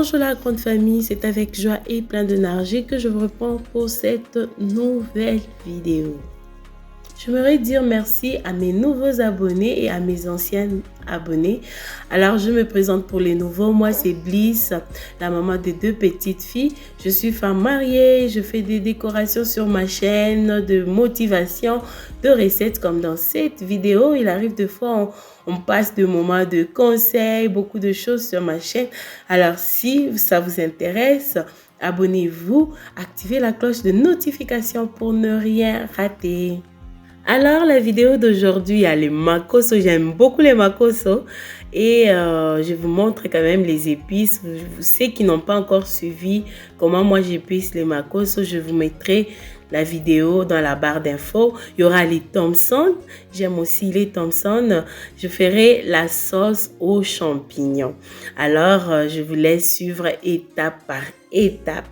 Bonjour la grande famille, c'est avec joie et plein d'énergie que je vous réponds pour cette nouvelle vidéo. J'aimerais dire merci à mes nouveaux abonnés et à mes anciens abonnés. Alors, je me présente pour les nouveaux. Moi, c'est Bliss, la maman de 2 petites filles. Je suis femme mariée. Je fais des décorations sur ma chaîne, de motivation, de recettes comme dans cette vidéo. Il arrive de fois, on passe de moments de conseils, beaucoup de choses sur ma chaîne. Alors, si ça vous intéresse, abonnez-vous, activez la cloche de notification pour ne rien rater. Alors, la vidéo d'aujourd'hui, il y a les makoso. J'aime beaucoup les makoso. Et je vous montre quand même les épices. Ceux qui n'ont pas encore suivi comment moi j'épice les makoso, je vous mettrai la vidéo dans la barre d'infos. Il y aura les Thompson. J'aime aussi les Thompson. Je ferai la sauce aux champignons. Alors, je vous laisse suivre étape par étape.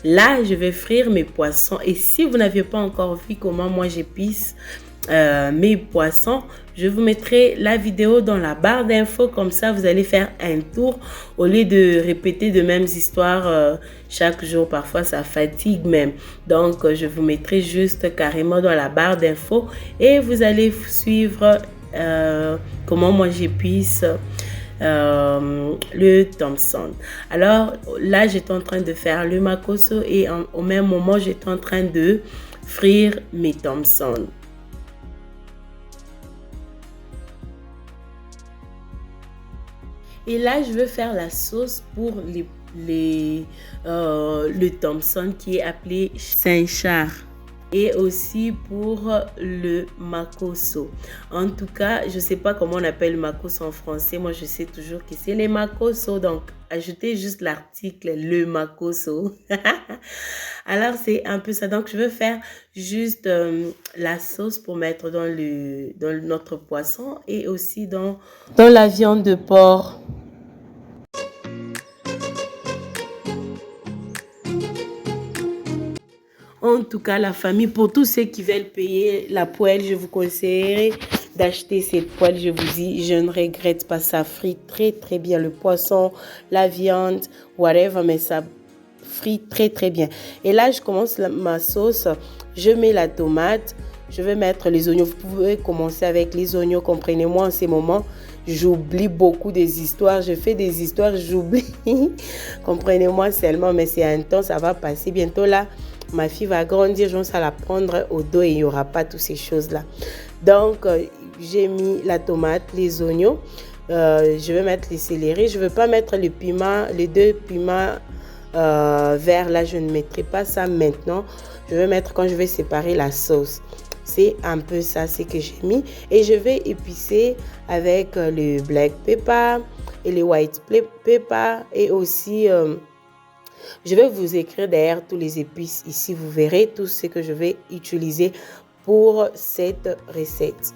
Là, je vais frire mes poissons. Et si vous n'avez pas encore vu comment moi j'épice mes poissons, je vous mettrai la vidéo dans la barre d'infos. Comme ça, vous allez faire un tour au lieu de répéter de mêmes histoires chaque jour. Parfois, ça fatigue même. Donc, je vous mettrai juste carrément dans la barre d'infos et vous allez suivre comment moi j'épice le Thompson. Alors là, j'étais en train de faire le makoso et au même moment, j'étais en train de frire mes Thompson. Et là, je veux faire la sauce pour le Thompson qui est appelé Saint-Char. Et aussi pour le makoso. En tout cas, je ne sais pas comment on appelle le makoso en français. Moi, je sais toujours que c'est les makoso. Donc, ajoutez juste l'article le makoso. Alors, c'est un peu ça. Donc, je veux faire juste la sauce pour mettre dans notre poisson et aussi dans la viande de porc. En tout cas, la famille, pour tous ceux qui veulent payer la poêle, je vous conseillerais d'acheter cette poêle. Je vous dis, je ne regrette pas, ça frit très très bien le poisson, la viande, whatever, mais ça frit très très bien. Et là, je commence ma sauce. Je mets la tomate, je vais mettre les oignons. Vous pouvez commencer avec les oignons, comprenez-moi en ces moments. J'oublie beaucoup des histoires, je fais des histoires, j'oublie. Comprenez-moi seulement, mais c'est un temps, ça va passer bientôt là. Ma fille va grandir, je vais la prendre au dos et il n'y aura pas toutes ces choses-là. Donc, j'ai mis la tomate, les oignons. Je vais mettre les céleri. Je ne veux pas mettre le piment, les 2 piments verts. Là, je ne mettrai pas ça maintenant. Je vais mettre quand je vais séparer la sauce. C'est un peu ça, c'est que j'ai mis. Et je vais épicer avec le black pepper et le white pepper et aussi... je vais vous écrire derrière tous les épices ici. Vous verrez tout ce que je vais utiliser pour cette recette.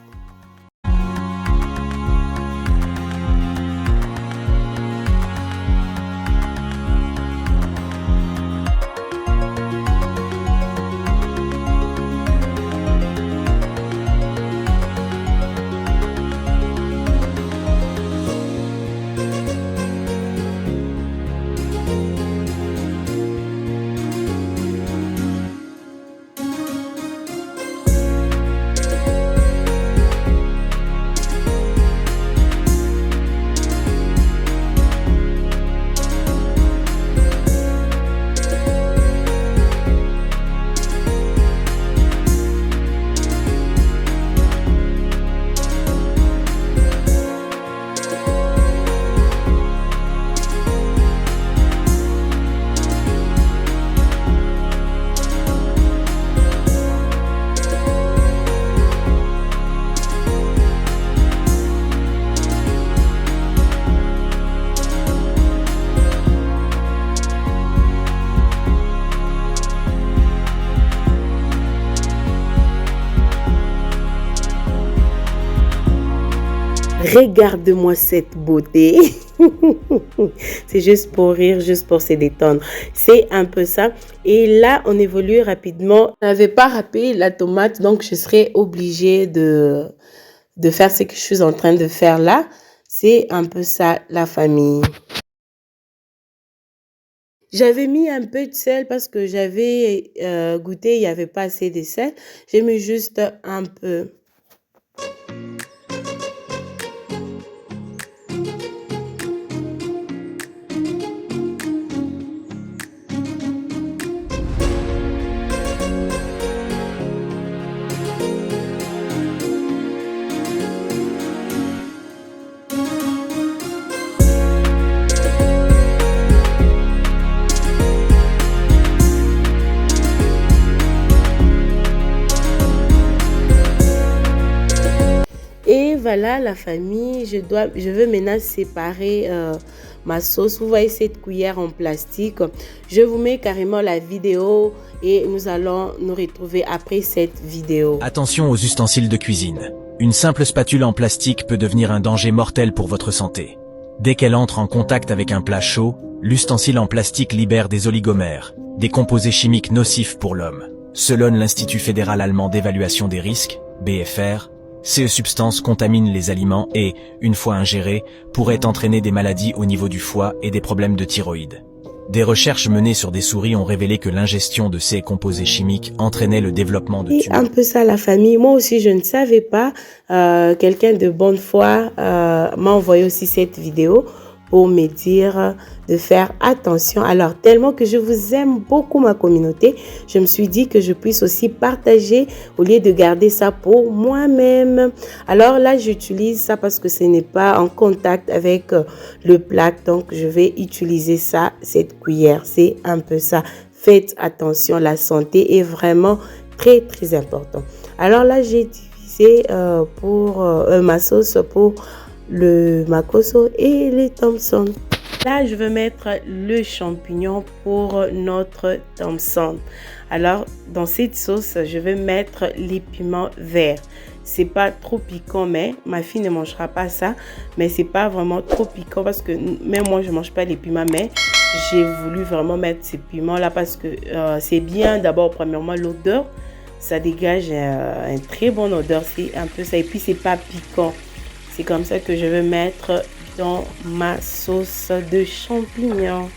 Regarde-moi cette beauté. C'est juste pour rire, juste pour se détendre. C'est un peu ça. Et là, on évolue rapidement. Je n'avais pas râpé la tomate, donc je serais obligée de faire ce que je suis en train de faire là. C'est un peu ça, la famille. J'avais mis un peu de sel parce que j'avais goûté, il n'y avait pas assez de sel. J'ai mis juste un peu. Et voilà la famille, je veux maintenant séparer ma sauce. Vous voyez cette cuillère en plastique. Je vous mets carrément la vidéo et nous allons nous retrouver après cette vidéo. Attention aux ustensiles de cuisine. Une simple spatule en plastique peut devenir un danger mortel pour votre santé. Dès qu'elle entre en contact avec un plat chaud, l'ustensile en plastique libère des oligomères, des composés chimiques nocifs pour l'homme. Selon l'Institut fédéral allemand d'évaluation des risques, BFR, ces substances contaminent les aliments et, une fois ingérées, pourraient entraîner des maladies au niveau du foie et des problèmes de thyroïde. Des recherches menées sur des souris ont révélé que l'ingestion de ces composés chimiques entraînait le développement de tumeurs. Un peu ça la famille. Moi aussi, je ne savais pas. Quelqu'un de bonne foi m'a envoyé aussi cette vidéo pour me dire de faire attention. Alors, tellement que je vous aime beaucoup, ma communauté, je me suis dit que je puisse aussi partager au lieu de garder ça pour moi-même. Alors là, j'utilise ça parce que ce n'est pas en contact avec le plat. Donc, je vais utiliser ça, cette cuillère. C'est un peu ça. Faites attention, la santé est vraiment très, très important. Alors là, j'ai divisé pour ma sauce pour le makoso et les Thompson. Là, je vais mettre le champignon pour notre Thompson. Alors, dans cette sauce, je vais mettre les piments verts. C'est pas trop piquant, mais ma fille ne mangera pas ça. Mais c'est pas vraiment trop piquant parce que même moi, je mange pas les piments, mais j'ai voulu vraiment mettre ces piments-là parce que c'est bien. D'abord, premièrement, l'odeur, ça dégage une très bonne odeur. C'est un peu ça. Et puis, c'est pas piquant. C'est comme ça que je vais mettre dans ma sauce de champignons.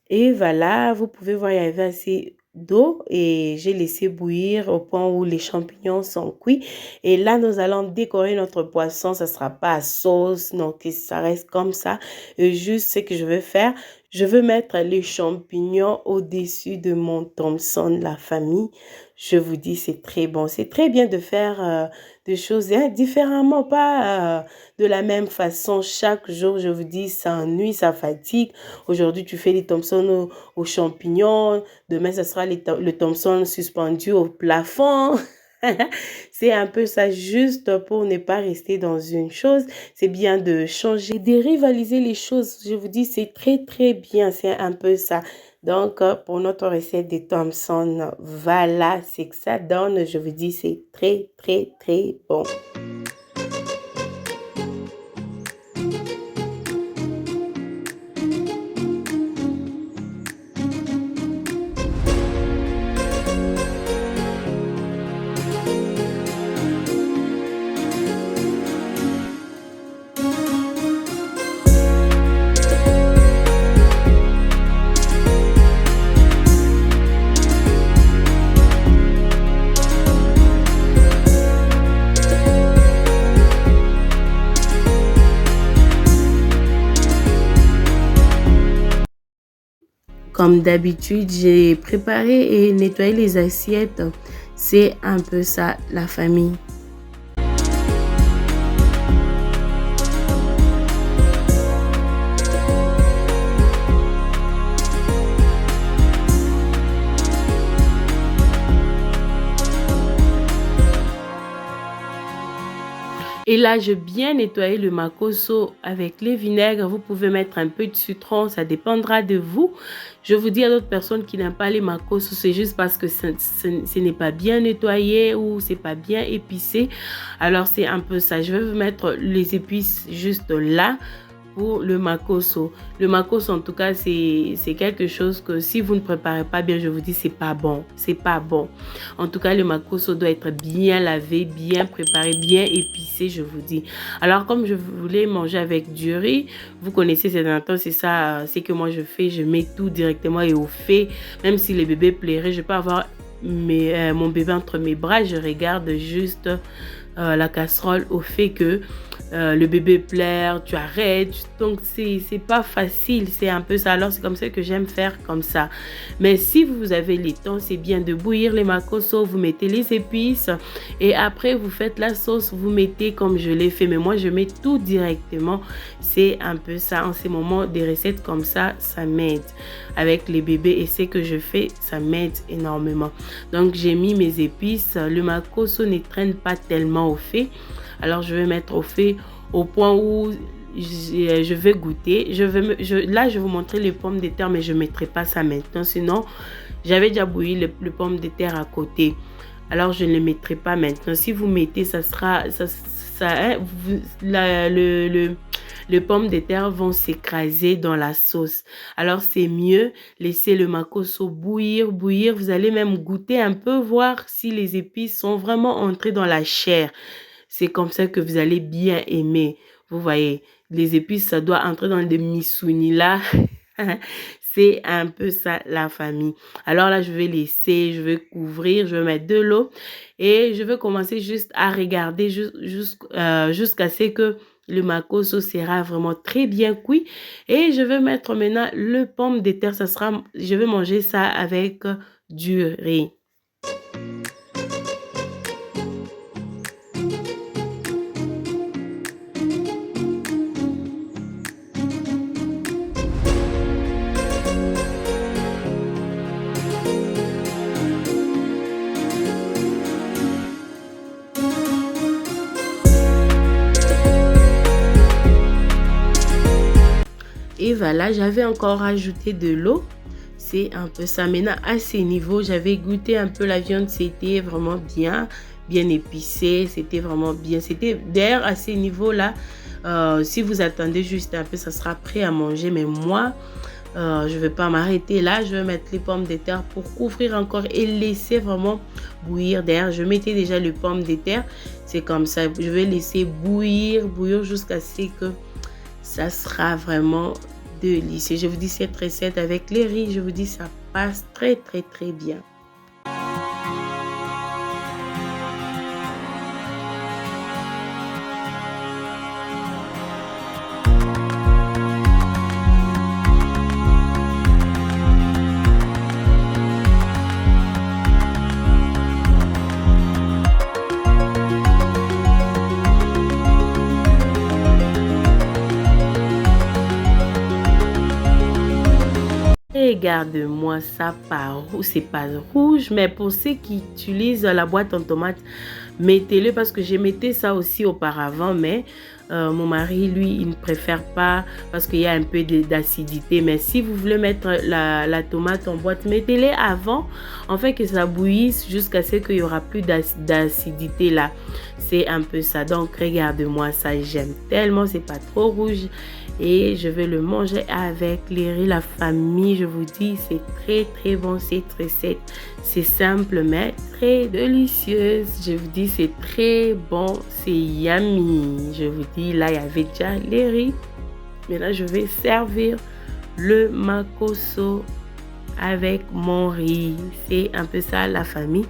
Et voilà, vous pouvez voir, il y avait assez d'eau et j'ai laissé bouillir au point où les champignons sont cuits. Et là, nous allons décorer notre poisson. Ça ne sera pas à sauce, non, que ça reste comme ça. Et juste ce que je vais faire, je veux mettre les champignons au-dessus de mon Thompson, la famille. Je vous dis, c'est très bon. C'est très bien de faire des choses différemment, pas de la même façon. Chaque jour, je vous dis, ça ennuie, ça fatigue. Aujourd'hui, tu fais les Thompson aux champignons. Demain, ce sera le Thompson suspendu au plafond. C'est un peu ça, juste pour ne pas rester dans une chose. C'est bien de changer, de rivaliser les choses. Je vous dis, c'est très, très bien. C'est un peu ça. Donc, pour notre recette de Thompson, voilà, c'est que ça donne. Je vous dis, c'est très, très, très bon. Comme d'habitude, j'ai préparé et nettoyé les assiettes. C'est un peu ça, la famille. Et là, j'ai bien nettoyé le makoso avec les vinaigres. Vous pouvez mettre un peu de citron, ça dépendra de vous. Je vous dis à d'autres personnes qui n'aiment pas les makoso, c'est juste parce que ce n'est pas bien nettoyé ou c'est pas bien épicé. Alors, c'est un peu ça. Je vais vous mettre les épices juste là. pour le makoso. Le makoso, en tout cas, c'est quelque chose que si vous ne préparez pas bien, je vous dis, c'est pas bon. C'est pas bon. En tout cas, le makoso doit être bien lavé, bien préparé, bien épicé, je vous dis. Alors, comme je voulais manger avec du riz, vous connaissez ces temps, c'est ça, c'est que moi je fais, je mets tout directement et au fait, même si le bébé plairait, je peux avoir mon bébé entre mes bras, je regarde juste la casserole au fait que le bébé pleure, tu arrêtes, donc c'est pas facile, c'est un peu ça. Alors c'est comme ça que j'aime faire comme ça. Mais si vous avez le temps, c'est bien de bouillir les makoso, vous mettez les épices et après vous faites la sauce, vous mettez comme je l'ai fait, mais moi je mets tout directement. C'est un peu ça. En ces moments, des recettes comme ça m'aide avec les bébés et ce que je fais, ça m'aide énormément. Donc j'ai mis mes épices, le makoso ne traîne pas tellement au fait. Alors, je vais mettre au fait au point où je vais goûter. Là, je vais vous montrer les pommes de terre, mais je ne mettrai pas ça maintenant. Sinon, j'avais déjà bouilli les pommes de terre à côté. Alors, je ne les mettrai pas maintenant. Si vous mettez, ça sera... les pommes de terre vont s'écraser dans la sauce. Alors, c'est mieux laisser le makoso bouillir. Vous allez même goûter un peu, voir si les épices sont vraiment entrées dans la chair. C'est comme ça que vous allez bien aimer. Vous voyez, les épices, ça doit entrer dans des misounis là. C'est un peu ça la famille. Alors là, je vais laisser, je vais couvrir, je vais mettre de l'eau et je vais commencer juste à regarder jusqu'à ce que le makoso sera vraiment très bien cuit. Et je vais mettre maintenant le pomme de terre. Je vais manger ça avec du riz. Et voilà, j'avais encore ajouté de l'eau. C'est un peu ça. Maintenant, à ces niveaux, j'avais goûté un peu la viande. C'était vraiment bien épicé. C'était vraiment bien. C'était d'ailleurs à ces niveaux-là. Si vous attendez juste un peu, ça sera prêt à manger. Mais moi, je ne vais pas m'arrêter là. Je vais mettre les pommes de terre pour couvrir encore et laisser vraiment bouillir. D'ailleurs, je mettais déjà les pommes de terre. C'est comme ça. Je vais laisser bouillir jusqu'à ce que ça sera vraiment délicieux. Je vous dis, cette recette avec les riz, je vous dis, ça passe très bien. Regarde-moi ça par où c'est pas rouge, mais pour ceux qui utilisent la boîte en tomate, mettez-le parce que j'ai mettais ça aussi auparavant, mais mon mari, lui, il ne préfère pas parce qu'il y a un peu d'acidité. Mais si vous voulez mettre la tomate en boîte, mettez-les avant, en fait que ça bouillisse jusqu'à ce qu'il y aura plus d'acidité là. C'est un peu ça. Donc, regarde-moi ça, j'aime tellement, c'est pas trop rouge. Et je vais le manger avec les riz, la famille. Je vous dis, c'est très bon cette recette. C'est simple mais très délicieuse. Je vous dis, c'est très bon, c'est yummy. Je vous dis, là il y avait déjà les riz. Maintenant je vais servir le makoso avec mon riz. C'est un peu ça la famille.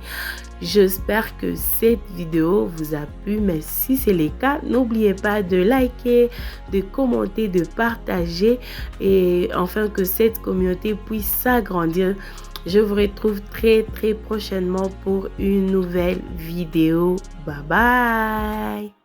J'espère que cette vidéo vous a plu, mais si c'est le cas, n'oubliez pas de liker, de commenter, de partager et enfin que cette communauté puisse s'agrandir. Je vous retrouve très prochainement pour une nouvelle vidéo. Bye bye!